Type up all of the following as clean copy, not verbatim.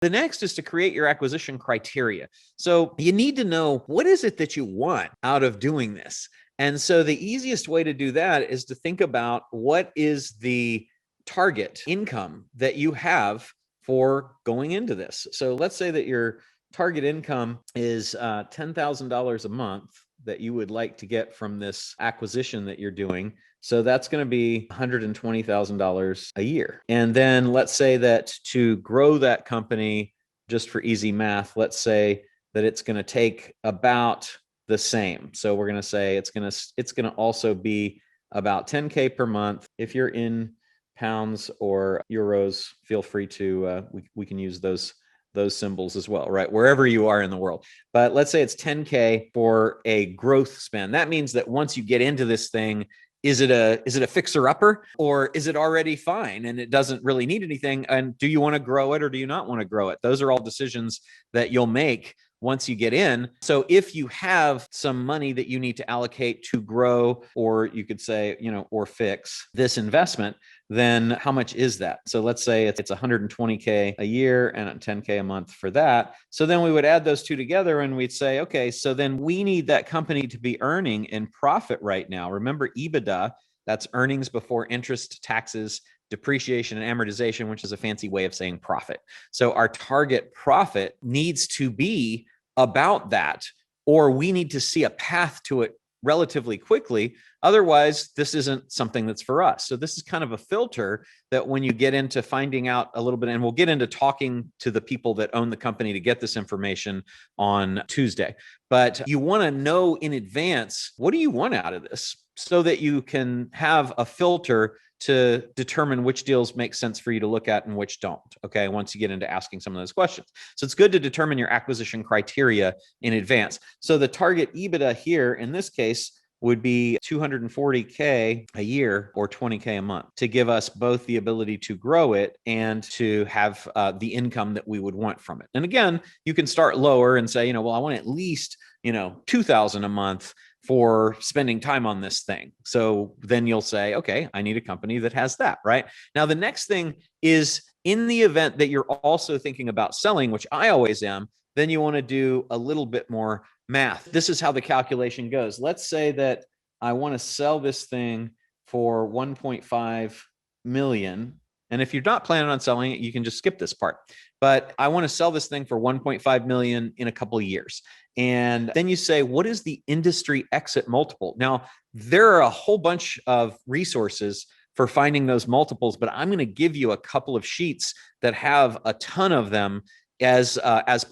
The next is to create your acquisition criteria. So you need to know, what is it that you want out of doing this? And so the easiest way to do that is to think about, what is the target income that you have for going into this. So let's say that your target income is $10,000 a month that you would like to get from this acquisition that you're doing. So that's going to be $120,000 a year. And then let's say that to grow that company, just for easy math, let's say that it's going to take about the same. So we're going to say it's going to also be about 10K per month. If you're in pounds or euros, feel free to we can use those symbols as well, right? Wherever you are in the world. But let's say it's 10K for a growth spend. That means that once you get into this thing, is it a fixer upper, or is it already fine and it doesn't really need anything? And do you want to grow it or do you not want to grow it? Those are all decisions that you'll make once you get in. So if you have some money that you need to allocate to grow, or you could say, or fix this investment, then how much is that? So let's say it's 120K a year and 10K a month for that. So then we would add those two together and we'd say, okay, so then we need that company to be earning in profit right now. Remember EBITDA, that's earnings before interest, taxes, depreciation, and amortization, which is a fancy way of saying profit. So our target profit needs to be about that, or we need to see a path to it relatively quickly. Otherwise, this isn't something that's for us. So this is kind of a filter that when you get into finding out a little bit, and we'll get into talking to the people that own the company to get this information on Tuesday. But you want to know in advance, what do you want out of this, so that you can have a filter to determine which deals make sense for you to look at and which don't, okay, once you get into asking some of those questions. So it's good to determine your acquisition criteria in advance. So the target EBITDA here, in this case, would be 240K a year or 20K a month, to give us both the ability to grow it and to have the income that we would want from it. And again, you can start lower and say, well, I want at least, 2,000 a month for spending time on this thing. So then you'll say, okay, I need a company that has that, right? Now, the next thing is, in the event that you're also thinking about selling, which I always am, then you want to do a little bit more math. This is how the calculation goes. Let's say that I want to sell this thing for 1.5 million. And if you're not planning on selling it, you can just skip this part. But I want to sell this thing for 1.5 million in a couple of years. And then you say, what is the industry exit multiple? Now, there are a whole bunch of resources for finding those multiples, but I'm going to give you a couple of sheets that have a ton of them as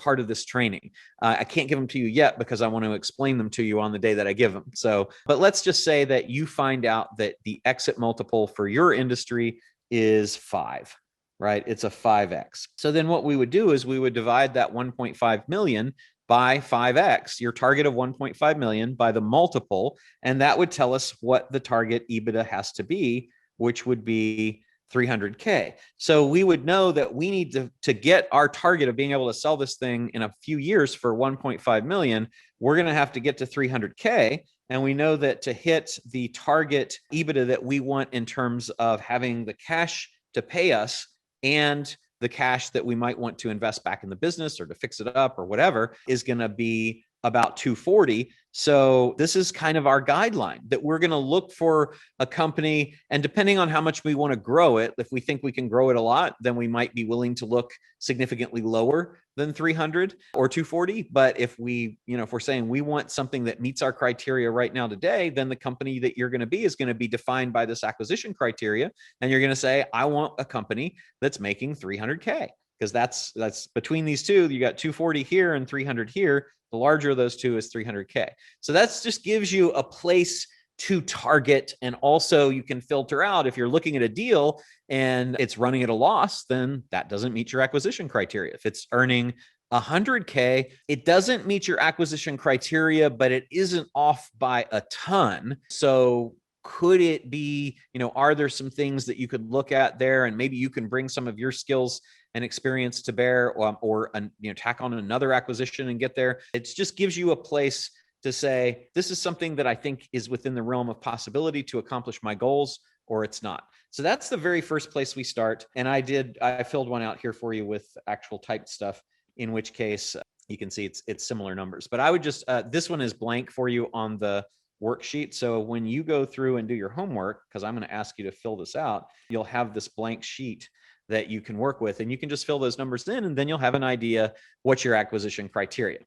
part of this training. I can't give them to you yet because I want to explain them to you on the day that I give them. So, but let's just say that you find out that the exit multiple for your industry is 5, right? It's a 5x. So then what we would do is we would divide that 1.5 million by 5x, your target of 1.5 million, by the multiple, and that would tell us what the target EBITDA has to be, which would be 300K. So we would know that we need to get our target of being able to sell this thing in a few years for 1.5 million. We're going to have to get to 300K. And we know that to hit the target EBITDA that we want in terms of having the cash to pay us and the cash that we might want to invest back in the business or to fix it up or whatever, is going to be about 240. So this is kind of our guideline, that we're going to look for a company, and depending on how much we want to grow it, if we think we can grow it a lot, then we might be willing to look significantly lower than 300 or 240. But if if we're saying we want something that meets our criteria right now today, then the company that you're going to be is going to be defined by this acquisition criteria. And you're going to say, I want a company that's making 300K, because that's between these two, you got 240 here and 300 here. The larger of those two is 300K. So that's just gives you a place to target. And also you can filter out, if you're looking at a deal and it's running at a loss, then that doesn't meet your acquisition criteria. If it's earning 100K, it doesn't meet your acquisition criteria, but it isn't off by a ton. So could it be, are there some things that you could look at there, and maybe you can bring some of your skills and experience to bear, or tack on another acquisition and get there. It just gives you a place to say, this is something that I think is within the realm of possibility to accomplish my goals, or it's not. So that's the very first place we start. And I filled one out here for you with actual typed stuff, in which case you can see it's similar numbers. But I would just, this one is blank for you on the worksheet. So when you go through and do your homework, because I'm going to ask you to fill this out, you'll have this blank sheet that you can work with, and you can just fill those numbers in, and then you'll have an idea what's your acquisition criteria.